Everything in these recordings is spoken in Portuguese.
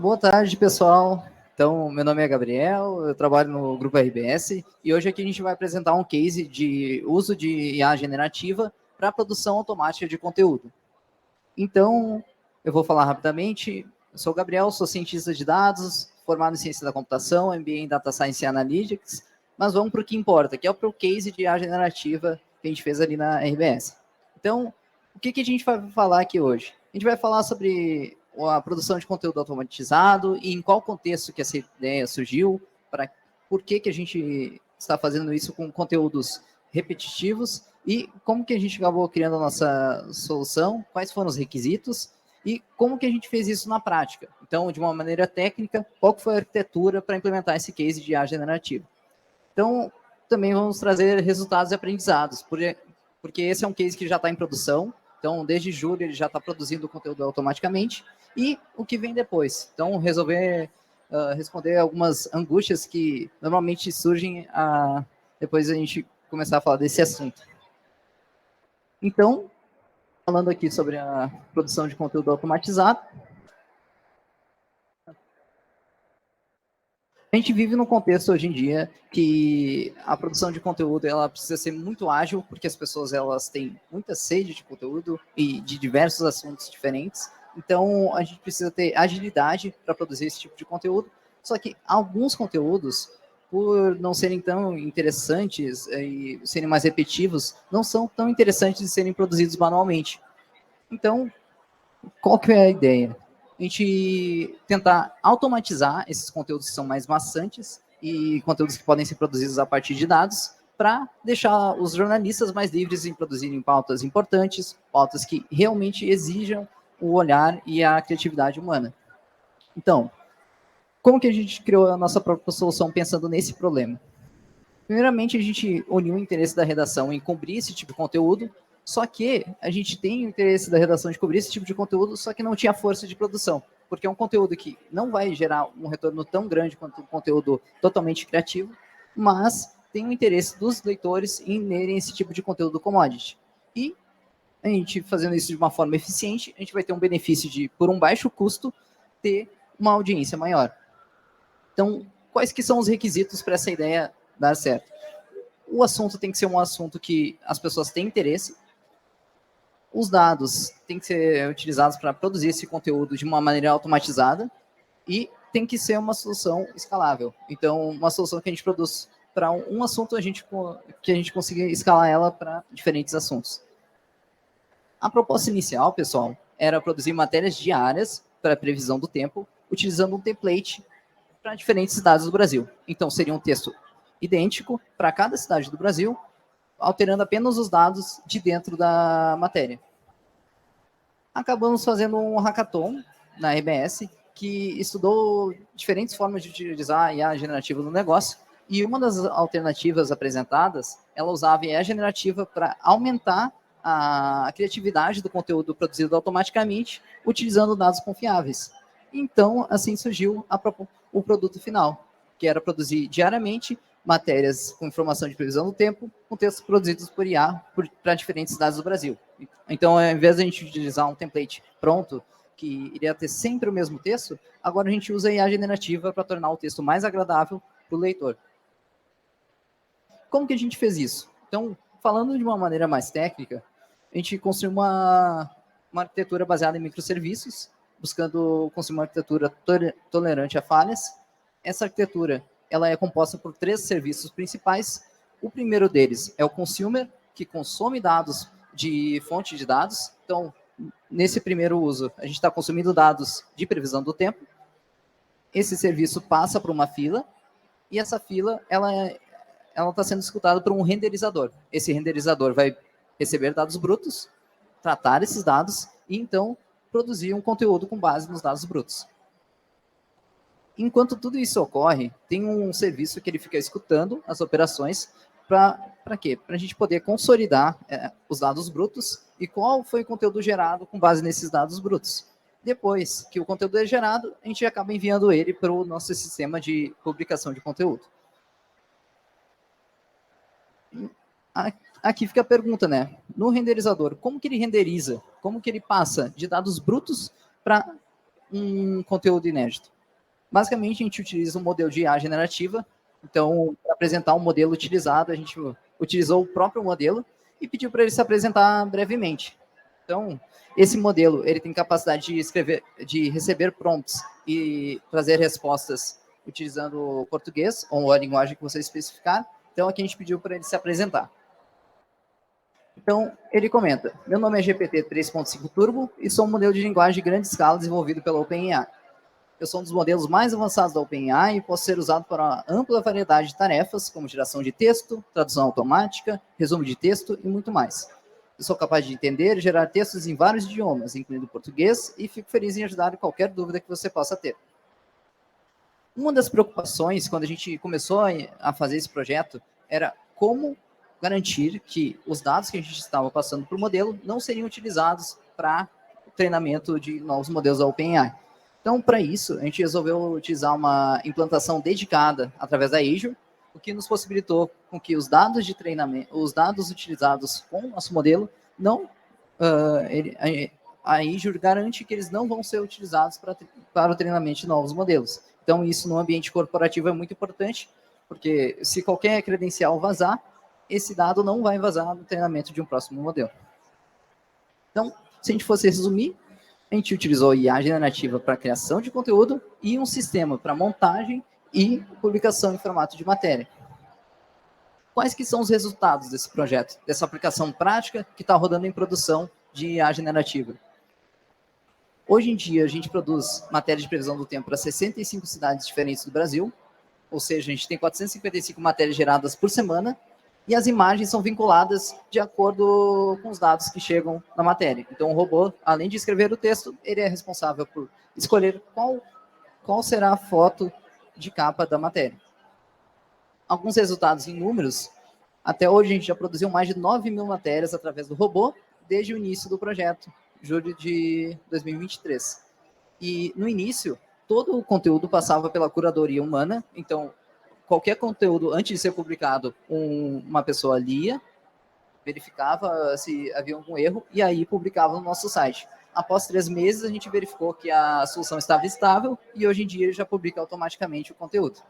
Boa tarde, pessoal. Então, meu nome é Gabriel, eu trabalho no Grupo RBS e hoje aqui a gente vai apresentar um case de uso de IA generativa para produção automática de conteúdo. Então, eu vou falar rapidamente. Eu sou o Gabriel, sou cientista de dados, formado em ciência da computação, MBA em Data Science e Analytics, mas vamos para o que importa, que é o case de IA generativa que a gente fez ali na RBS. Então, o que a gente vai falar aqui hoje? A gente vai falar sobre a produção de conteúdo automatizado e em qual contexto que essa ideia surgiu, por que a gente está fazendo isso com conteúdos repetitivos e como que a gente acabou criando a nossa solução, quais foram os requisitos e como que a gente fez isso na prática. Então, de uma maneira técnica, qual foi a arquitetura para implementar esse case de IA generativa. Então, também vamos trazer resultados e aprendizados, porque esse é um case que já está em produção. Então, desde julho, ele já está produzindo o conteúdo automaticamente. E o que vem depois? Então, responder algumas angústias que normalmente surgem depois a gente começar a falar desse assunto. Então, falando aqui sobre a produção de conteúdo automatizado, a gente vive num contexto hoje em dia que a produção de conteúdo ela precisa ser muito ágil, porque as pessoas elas têm muita sede de conteúdo e de diversos assuntos diferentes. Então, a gente precisa ter agilidade para produzir esse tipo de conteúdo. Só que alguns conteúdos, por não serem tão interessantes e serem mais repetitivos, não são tão interessantes de serem produzidos manualmente. Então, qual que é a ideia? A gente tentar automatizar esses conteúdos que são mais maçantes e conteúdos que podem ser produzidos a partir de dados para deixar os jornalistas mais livres em produzirem pautas importantes, pautas que realmente exijam o olhar e a criatividade humana. Então, como que a gente criou a nossa própria solução pensando nesse problema? Primeiramente, a gente uniu o interesse da redação em cobrir esse tipo de conteúdo, só que a gente tem o interesse da redação de cobrir esse tipo de conteúdo, só que não tinha força de produção, porque é um conteúdo que não vai gerar um retorno tão grande quanto um conteúdo totalmente criativo, mas tem o interesse dos leitores em lerem esse tipo de conteúdo commodity. E a gente fazendo isso de uma forma eficiente, a gente vai ter um benefício de, por um baixo custo, ter uma audiência maior. Então, quais que são os requisitos para essa ideia dar certo? O assunto tem que ser um assunto que as pessoas têm interesse, os dados têm que ser utilizados para produzir esse conteúdo de uma maneira automatizada e tem que ser uma solução escalável. Então, uma solução que a gente produz para um assunto, que a gente consiga escalar ela para diferentes assuntos. A proposta inicial, pessoal, era produzir matérias diárias para previsão do tempo, utilizando um template para diferentes cidades do Brasil. Então, seria um texto idêntico para cada cidade do Brasil, alterando apenas os dados de dentro da matéria. Acabamos fazendo um hackathon na RBS, que estudou diferentes formas de utilizar a IA generativa no negócio, e uma das alternativas apresentadas, ela usava a IA generativa para aumentar a criatividade do conteúdo produzido automaticamente, utilizando dados confiáveis. Então, assim surgiu o produto final, que era produzir diariamente matérias com informação de previsão do tempo, com textos produzidos por IA para diferentes cidades do Brasil. Então, ao invés de a gente utilizar um template pronto, que iria ter sempre o mesmo texto, agora a gente usa a IA generativa para tornar o texto mais agradável para o leitor. Como que a gente fez isso? Então, falando de uma maneira mais técnica, a gente construiu uma arquitetura baseada em microserviços, buscando construir uma arquitetura tolerante a falhas. Essa arquitetura ela é composta por 3 serviços principais. O primeiro deles é o consumer, que consome dados de fonte de dados. Então, nesse primeiro uso, a gente está consumindo dados de previsão do tempo. Esse serviço passa para uma fila, e essa fila ela está sendo escutada por um renderizador. Esse renderizador vai receber dados brutos, tratar esses dados e, então, produzir um conteúdo com base nos dados brutos. Enquanto tudo isso ocorre, tem um serviço que ele fica escutando as operações para quê? Para a gente poder consolidar os dados brutos e qual foi o conteúdo gerado com base nesses dados brutos. Depois que o conteúdo é gerado, a gente acaba enviando ele para o nosso sistema de publicação de conteúdo. Aqui fica a pergunta, né? No renderizador, como que ele renderiza? Como que ele passa de dados brutos para um conteúdo inédito? Basicamente, a gente utiliza um modelo de IA generativa. Então, para apresentar um modelo utilizado, a gente utilizou o próprio modelo e pediu para ele se apresentar brevemente. Então, esse modelo ele tem capacidade de escrever, de receber prompts e trazer respostas utilizando o português ou a linguagem que você especificar. Então, aqui a gente pediu para ele se apresentar. Então, ele comenta: meu nome é GPT 3.5 Turbo e sou um modelo de linguagem de grande escala desenvolvido pela OpenAI. Eu sou um dos modelos mais avançados da OpenAI e posso ser usado para uma ampla variedade de tarefas, como geração de texto, tradução automática, resumo de texto e muito mais. Eu sou capaz de entender e gerar textos em vários idiomas, incluindo português, e fico feliz em ajudar em qualquer dúvida que você possa ter. Uma das preocupações, quando a gente começou a fazer esse projeto, era como garantir que os dados que a gente estava passando para o modelo não seriam utilizados para treinamento de novos modelos da OpenAI. Então, para isso, a gente resolveu utilizar uma implantação dedicada através da Azure, o que nos possibilitou com que os dados de treinamento, os dados utilizados com o nosso modelo, não, a Azure garante que eles não vão ser utilizados para o treinamento de novos modelos. Então, isso no ambiente corporativo é muito importante, porque se qualquer credencial vazar, esse dado não vai vazar no treinamento de um próximo modelo. Então, se a gente fosse resumir, a gente utilizou IA generativa para criação de conteúdo e um sistema para montagem e publicação em formato de matéria. Quais que são os resultados desse projeto, dessa aplicação prática que está rodando em produção de IA generativa? Hoje em dia, a gente produz matéria de previsão do tempo para 65 cidades diferentes do Brasil, ou seja, a gente tem 455 matérias geradas por semana, e as imagens são vinculadas de acordo com os dados que chegam na matéria. Então, o robô, além de escrever o texto, ele é responsável por escolher qual será a foto de capa da matéria. Alguns resultados em números: até hoje a gente já produziu mais de 9.000 matérias através do robô, desde o início do projeto, julho de 2023. E, no início, todo o conteúdo passava pela curadoria humana, então, qualquer conteúdo, antes de ser publicado, uma pessoa lia, verificava se havia algum erro, e aí publicava no nosso site. Após 3 meses, a gente verificou que a solução estava estável, e hoje em dia ele já publica automaticamente o conteúdo.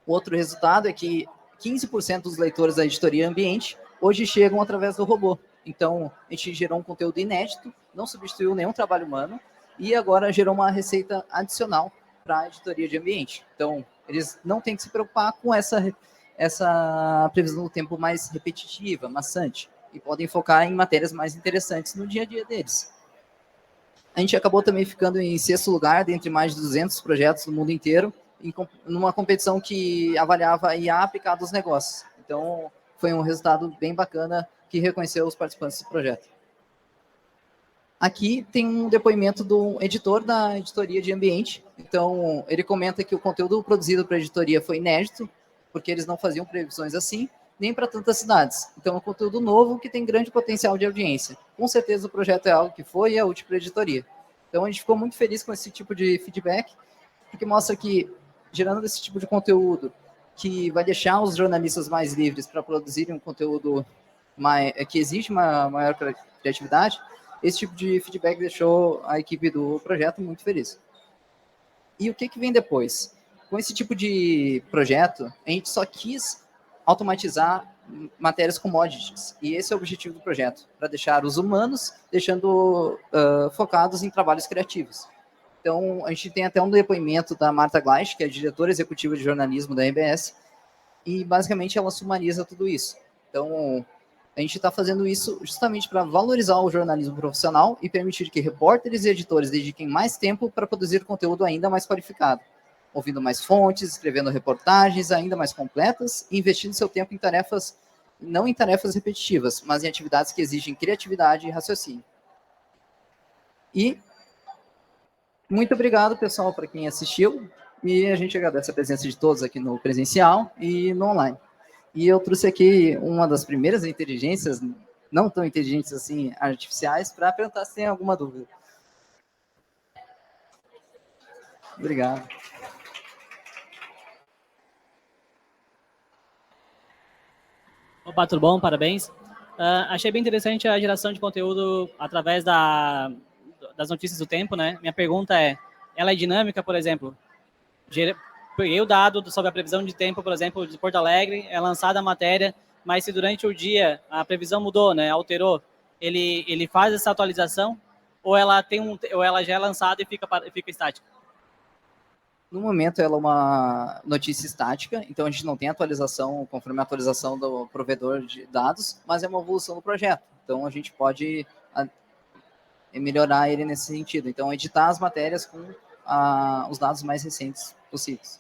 O outro resultado é que 15% dos leitores da editoria ambiente hoje chegam através do robô. Então, a gente gerou um conteúdo inédito, não substituiu nenhum trabalho humano, e agora gerou uma receita adicional para a editoria de ambiente. Então, eles não têm que se preocupar com essa previsão do tempo mais repetitiva, maçante, e podem focar em matérias mais interessantes no dia a dia deles. A gente acabou também ficando em 6º lugar, dentre mais de 200 projetos no mundo inteiro, numa competição que avaliava a IA aplicada aos negócios. Então, foi um resultado bem bacana que reconheceu os participantes do projeto. Aqui tem um depoimento do editor da editoria de ambiente. Então, ele comenta que o conteúdo produzido para a editoria foi inédito, porque eles não faziam previsões assim, nem para tantas cidades. Então, é um conteúdo novo que tem grande potencial de audiência. Com certeza, o projeto é algo que foi e é útil para a editoria. Então, a gente ficou muito feliz com esse tipo de feedback, porque mostra que, gerando esse tipo de conteúdo, que vai deixar os jornalistas mais livres para produzirem um conteúdo que exige uma maior criatividade, esse tipo de feedback deixou a equipe do projeto muito feliz. E o que vem depois? Com esse tipo de projeto, a gente só quis automatizar matérias commodities, e esse é o objetivo do projeto, para deixar os humanos focados em trabalhos criativos. Então, a gente tem até um depoimento da Marta Gleich, que é a diretora executiva de jornalismo da RBS, e basicamente ela sumariza tudo isso. Então, a gente está fazendo isso justamente para valorizar o jornalismo profissional e permitir que repórteres e editores dediquem mais tempo para produzir conteúdo ainda mais qualificado, ouvindo mais fontes, escrevendo reportagens ainda mais completas e investindo seu tempo em tarefas, não em tarefas repetitivas, mas em atividades que exigem criatividade e raciocínio. E muito obrigado, pessoal, para quem assistiu, e a gente agradece a presença de todos aqui no presencial e no online. E eu trouxe aqui uma das primeiras inteligências, não tão inteligentes assim, artificiais, para perguntar se tem alguma dúvida. Obrigado. Opa, tudo bom? Parabéns. Achei bem interessante a geração de conteúdo através das notícias do tempo, né? Minha pergunta é, ela é dinâmica, por exemplo? peguei o dado sobre a previsão de tempo, por exemplo, de Porto Alegre, é lançada a matéria, mas se durante o dia a previsão mudou, né, alterou, ele faz essa atualização ou ela já é lançada e fica estática? No momento, ela é uma notícia estática, então a gente não tem atualização conforme a atualização do provedor de dados, mas é uma evolução do projeto. Então a gente pode melhorar ele nesse sentido. Então, editar as matérias com os dados mais recentes possíveis.